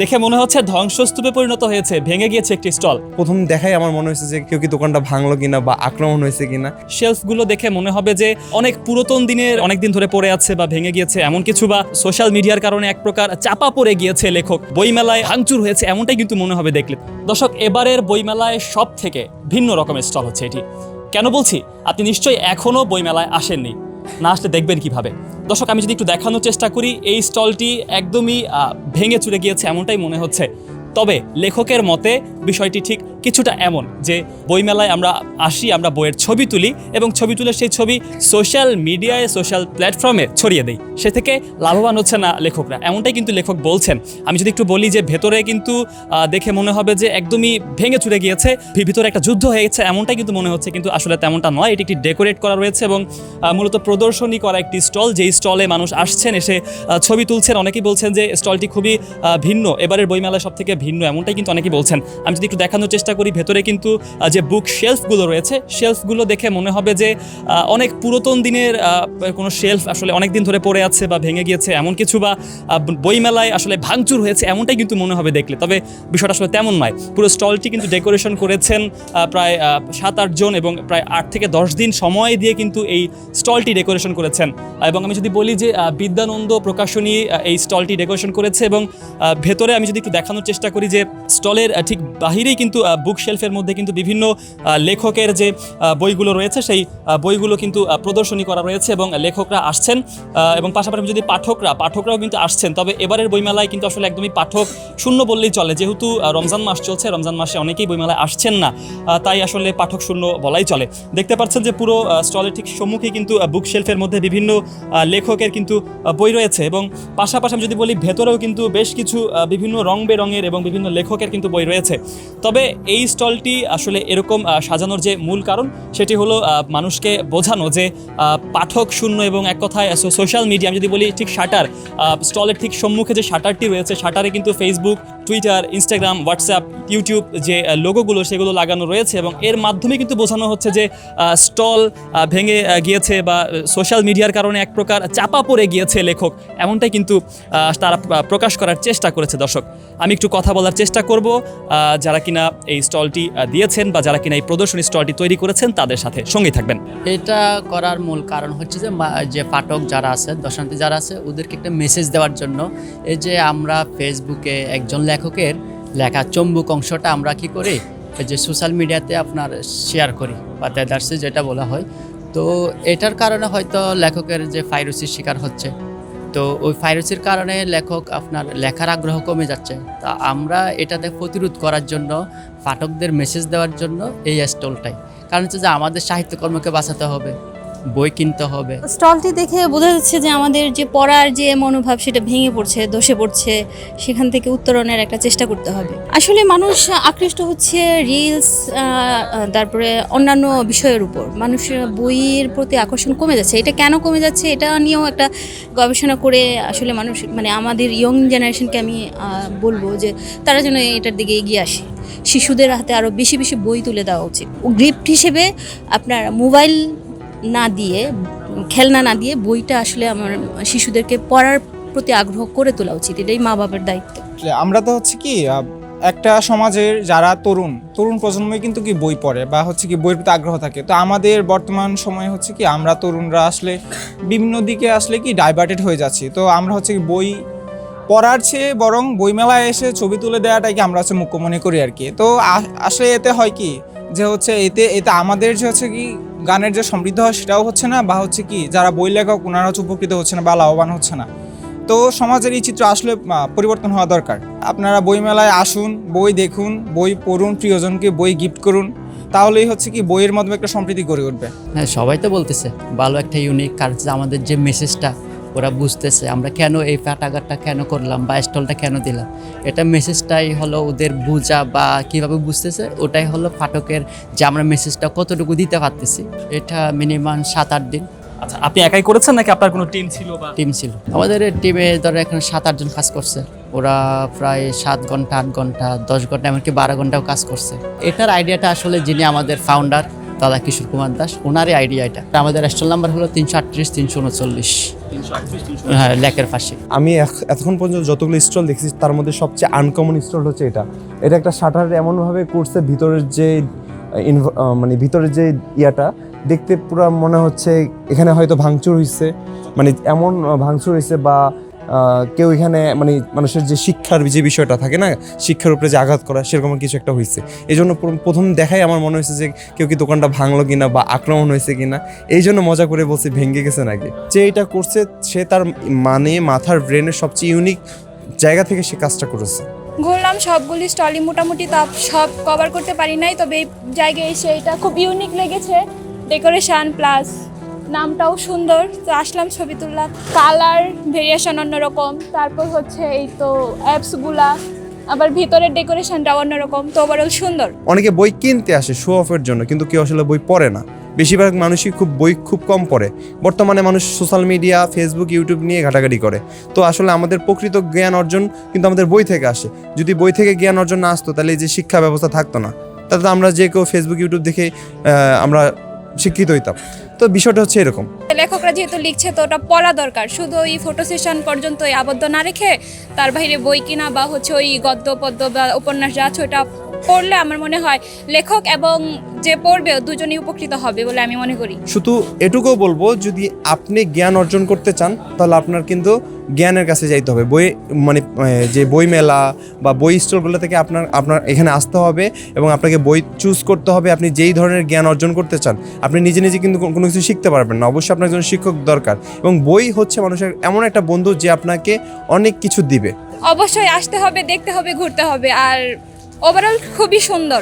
দেখে মনে হচ্ছে ধ্বংসস্তূপে পরিণত হয়েছে, ভেঙে গিয়েছে একটি স্টল। প্রথম দেখাই আমার মনে হয়েছে যে কেউ কি দোকানটা ভাঙলো কিনা বা আক্রমণ হয়েছে কিনা। শেলফগুলো দেখে মনে হবে যে অনেক পুরাতন দিনের, অনেক দিন ধরে পড়ে আছে বা ভেঙে গিয়েছে এমন কিছু, বা সোশ্যাল মিডিয়ার কারণে এক প্রকার চাপা পড়ে গিয়েছে লেখক, বইমেলায় ভাঙচুর হয়েছে এমনটাই কিন্তু মনে হবে দেখলে। দর্শক, এবারের বইমেলায় সব থেকে ভিন্ন রকমের স্টল হচ্ছে এটি। কেন বলছি? আপনি নিশ্চয়ই এখনও বইমেলায় আসেননি, না আসলে দেখবেন কিভাবে? দর্শক, আমি যদি একটু দেখানোর চেষ্টা করি, এই স্টলটি একদমই ভেঙে চুরে গিয়েছে এমনটাই মনে হচ্ছে। তবে লেখকের মতে বিষয়টি ঠিক কিছুটা এমন যে বইমেলায় আমরা আসি, আমরা বইয়ের ছবি তুলি এবং ছবি তুলে সেই ছবি সোশ্যাল মিডিয়ায়, সোশ্যাল প্ল্যাটফর্মে ছড়িয়ে দেই, সে থেকে লাভবান হচ্ছে না লেখকরা, এমনটাই কিন্তু লেখক বলছেন। আমি যদি একটু বলি যে ভেতরে কিন্তু দেখে মনে হবে যে একদমই ভেঙে চুরে গিয়েছে, ভিতরে একটা যুদ্ধ হয়ে গেছে এমনটাই কিন্তু মনে হচ্ছে, কিন্তু আসলে তেমনটা নয়। এটি একটি ডেকোরেট করা রয়েছে এবং মূলত প্রদর্শনী করা একটি স্টল, যেই স্টলে মানুষ আসছেন, এসে ছবি তুলছেন। অনেকেই বলছেন যে স্টলটি খুবই ভিন্ন, এবারের বইমেলায় সব থেকে ভিন্ন, এমনটাই কিন্তু অনেকেই বলছেন। আমি যদি একটু দেখানোর চেষ্টা করি, ভেতরে কিন্তু যে বুক শেলফগুলো রয়েছে, শেলফগুলো দেখে মনে হবে যে অনেক পুরাতন দিনের কোনো শেলফ আসলে অনেক দিন ধরে পড়ে আছে বা ভেঙে গিয়েছে এমন কিছু, বা বইমেলায় আসলে ভাঙচুর হয়েছে এমনটাই কিন্তু মনে হবে দেখলে। তবে বিষয়টা আসলে তেমন নয়। পুরো স্টলটি কিন্তু ডেকোরেশন করেছেন প্রায় 7-8 জন এবং প্রায় 8 থেকে 10 দিন সময় দিয়ে কিন্তু এই স্টলটি ডেকোরেশন করেছেন। এবং আমি যদি বলি যে বিদ্যানন্দ প্রকাশনী এই স্টলটি ডেকোরেশন করেছে, এবং ভেতরে আমি যদি একটু দেখানোর চেষ্টা করি যে স্টলের ঠিক বাহিরেই কিন্তু বুক শেলফের মধ্যে কিন্তু বিভিন্ন লেখকের যে বইগুলো রয়েছে, সেই বইগুলো কিন্তু প্রদর্শনী করা রয়েছে এবং লেখকরা আসছেন, এবং পাশাপাশি যদি পাঠকরাও কিন্তু আসছেন। তবে এবারের বইমেলায় কিন্তু আসলে একদমই পাঠক শূন্য বললেই চলে, যেহেতু রমজান মাস চলছে, রমজান মাসে অনেকেই বইমেলায় আসছেন না, তাই আসলে পাঠক শূন্য বলাই চলে। দেখতে পাচ্ছেন যে পুরো স্টলের ঠিক সম্মুখে কিন্তু বুক শেলফের মধ্যে বিভিন্ন লেখকের কিন্তু বই রয়েছে, এবং পাশাপাশি আমি যদি বলি ভেতরেও কিন্তু বেশ কিছু বিভিন্ন রং বেরঙের এবং বিভিন্ন লেখকের কিন্তু বই রয়েছে। তবে এই স্টলটি আসলে এরকম সাজানোর যে মূল কারণ, সেটি হলো মানুষকে বোঝানো যে পাঠক শূন্য, এবং এক কথায় সোশ্যাল মিডিয়া, আমি যদি বলি ঠিক শাটার, স্টলের ঠিক সম্মুখে যে শাটারটি রয়েছে, শাটারে কিন্তু Facebook, Twitter, Instagram, WhatsApp, YouTube যে লোগোগুলো সেগুলো লাগানো রয়েছে, এবং এর মাধ্যমে কিন্তু বোঝানো হচ্ছে যে স্টল ভেঙে গিয়েছে বা সোশ্যাল মিডিয়ার কারণে এক প্রকার চাপা পড়ে গিয়েছে লেখক, এমনটাই কিন্তু তারা প্রকাশ করার চেষ্টা করেছে। দর্শক, আমি একটু কথা বলার চেষ্টা করব যারা কিনা এই স্টলটি দিয়েছেন বা যারা কিনা এই প্রদর্শনী স্টলটি তৈরি করেছেন তাদের সাথে, সঙ্গেই থাকবেন। এটা করার মূল কারণ হচ্ছে যে পাঠক যারা আছে, দর্শনার্থী যারা আছে, ওদেরকে একটা মেসেজ দেওয়ার জন্য। এই যে আমরা ফেসবুকে একজন লেখকের লেখা চম্বুক অংশটা আমরা কি করি, এই যে সোশ্যাল মিডিয়াতে আপনার শেয়ার করি বা দেদার্সে যেটা বলা হয়, তো এটার কারণে হয়তো লেখকের যে পাইরেসির শিকার হচ্ছে, তো ওই পাইরেসির কারণে লেখক আপনার লেখার আগ্রহ কমে যাচ্ছে। তা আমরা এটাতে প্রতিরোধ করার জন্য, পাঠকদের মেসেজ দেওয়ার জন্য এই স্টলটাই। কারণ হচ্ছে যে আমাদের সাহিত্যকর্মকে বাঁচাতে হবে, বই কিনতে হবে। স্টলটি দেখে বোঝা যাচ্ছে যে আমাদের যে পড়ার যে মনোভাব সেটা ভেঙে পড়ছে, ধসে পড়ছে, সেখান থেকে উত্তরণের একটা চেষ্টা করতে হবে। আসলে মানুষ আকৃষ্ট হচ্ছে রিলস, তারপরে অন্যান্য বিষয়ের উপর, মানুষের বইয়ের প্রতি আকর্ষণ কমে যাচ্ছে। এটা কেন কমে যাচ্ছে এটা নিয়েও একটা গবেষণা করে আসলে মানুষ, মানে আমাদের ইয়ং জেনারেশনকে আমি বলবো যে তারা যেন এটার দিকে এগিয়ে আসে। শিশুদের হাতে আরও বেশি বেশি বই তুলে দেওয়া উচিত। গিফট হিসেবে আপনার মোবাইল না দিয়ে, খেলনা না দিয়ে, বইটা আসলে আমার শিশুদেরকে পড়ার প্রতি আগ্রহ করে তোলা উচিত। এটাই মা বাবার দায়িত্ব। আমরা তো হচ্ছে কি একটা সমাজের যারা তরুণ প্রজন্মই কিন্তু কি বই পড়ে বা হচ্ছে কি বইয়ের প্রতি আগ্রহ থাকে। তো আমাদের বর্তমান সময়ে হচ্ছে কি আমরা তরুণরা আসলে বিভিন্ন দিকে আসলে কি ডাইভার্টেড হয়ে যাচ্ছি। তো আমরা হচ্ছে কি বই পড়ার চেয়ে বরং বইমেলায় এসে ছবি তুলে দেওয়াটাই কি আমরা হচ্ছে মুখ্য মনে করি আর কি। তো আসলে এতে হয় কি যে হচ্ছে এতে আমাদের যে হচ্ছে কি গানের যে সমৃদ্ধ হয় সেটাও হচ্ছে না, বা হচ্ছে কি যারা বই লেখক ওনারা হচ্ছে উপকৃত হচ্ছে না বা লাভবান হচ্ছে না। তো সমাজের এই চিত্র আসলে পরিবর্তন হওয়া দরকার। আপনারা বইমেলায় আসুন, বই দেখুন, বই পড়ুন, প্রিয়জনকে বই গিফট করুন, তাহলেই হচ্ছে কি বইয়ের মাধ্যমে একটা সম্প্রীতি গড়ে উঠবে। হ্যাঁ, সবাই তো বলতেছে ভালো একটা ইউনিক কারণ, আমাদের যে মেসেজটা ওরা বুঝতেছে, আমরা কেন এই পাঠাগারটা কেন করলাম বা স্টলটা কেন দিলাম, এটা মেসেজটাই হলো ওদের বোঝা বা কীভাবে বুঝতেছে, ওটাই হলো পাঠকের যে আমরা মেসেজটা কতটুকু দিতে পারতেছি। এটা মিনিমাম 7-8 দিন। আচ্ছা, আপনি একাই করেছেন নাকি আপনার কোনো টিম ছিল? বা টিম ছিল আমাদের, টিমে ধরো এখানে 7-8 জন কাজ করছে। ওরা প্রায় 7 ঘন্টা, 8 ঘন্টা, 10 ঘন্টা, এমনকি 12 ঘন্টাও কাজ করছে। এটার আইডিয়াটা আসলে যিনি আমাদের ফাউন্ডার দাদা কিশোর কুমার দাস, ওনারই আইডিয়া এটা। আমাদের স্টল নাম্বার হলো 338-339। হ্যাঁ, লেকের পাশে। আমি এতক্ষণ পর্যন্ত যতগুলো স্টল দেখছি তার মধ্যে সবচেয়ে আনকমন স্টল হচ্ছে এটা। এটা একটা শাটার এমনভাবে করছে, ভিতরের যে মানে ভিতরের যে ইয়াটা দেখতে পুরো মনে হচ্ছে এখানে হয়তো ভাঙচুর হয়েছে, মানে এমন ভাঙচুর হয়েছে বা কেউ এখানে মানে মানুষের যে শিক্ষার যে বিষয়টা থাকে না, শিক্ষার উপরে যে আঘাত করা, সেরকম কিছু একটা হয়েছে। এই জন্য প্রথম দেখাই আমার মনে হয়েছে যে কেউ কি দোকানটা ভাঙলো কিনা বা আক্রমণ হয়েছে কিনা, এই জন্য মজা করে বলছি ভেঙে গেছে নাকি। যে এটা করছে সে তার মানে মাথার ব্রেনের সবচেয়ে ইউনিক জায়গা থেকে সে কাজটা করেছে। ঘুরলাম সবগুলি স্টলই মোটামুটি, তা সব কভার করতে পারি নাই, তবে এই জায়গায় এসে এটা খুব ইউনিক লেগেছে। ডেকোরেশন প্লাস নামটাও সুন্দর, তো আসলাম, ছবি তুললাম। কালার ভেরিয়েশন অন্যরকম, তারপর হচ্ছে এই তো অ্যাপসগুলা, আবার ভিতরের ডেকোরেশনটাও অন্যরকম, তো ওভারঅল সুন্দর। অনেকে বই কিনতে আসে শো অফের জন্য, কিন্তু কেউ আসলে বই পড়ে না। বেশিরভাগ মানুষই বই খুব কম পড়ে। বর্তমানে মানুষ সোশ্যাল মিডিয়া, ফেসবুক, ইউটিউব নিয়ে ঘাটাঘাটি করে। তো আসলে আমাদের প্রকৃত জ্ঞান অর্জন কিন্তু আমাদের বই থেকে আসে। যদি বই থেকে জ্ঞান অর্জন না আসতো তাহলে এই যে শিক্ষা ব্যবস্থা থাকতো না, তাহলে আমরা যে কেউ ফেসবুক, ইউটিউব দেখে আমরা শিক্ষিত হইতাম। তো বিষয়টা হচ্ছে এরকম। লেখকরা যেহেতু লিখছে তো ওটা পড়া দরকার, শুধু ওই ফটো সেশন পর্যন্ত আবদ্ধ না রেখে তার বাইরে বই কিনা বা হচ্ছে ওই গদ্য পদ্য বা উপন্যাস যা আছে ওটা পড়লে আমার মনে হয় লেখক এবং যে পড়বে দুজনেই উপকৃত হবে বলে আমি মনে করি। শুধু এটুকুও বলবো, যদি আপনি জ্ঞান অর্জন করতে চান তাহলে আপনার কিন্তু জ্ঞানের কাছে যাইতে হবে। বই মানে যে বই মেলা বা বই স্টলগুলো থেকে আপনার এখানে আসতে হবে এবং আপনাকে বই চুজ করতে হবে। আপনি যেই ধরনের জ্ঞান অর্জন করতে চান, আপনি নিজে নিজে কিন্তু কোনো কিছু শিখতে পারবেন না, অবশ্যই আপনার একজন শিক্ষক দরকার। এবং বই হচ্ছে মানুষের এমন একটা বন্ধু যে আপনাকে অনেক কিছু দিবে। অবশ্যই আসতে হবে, দেখতে হবে, ঘুরতে হবে, আর ওভারঅল খুবই সুন্দর।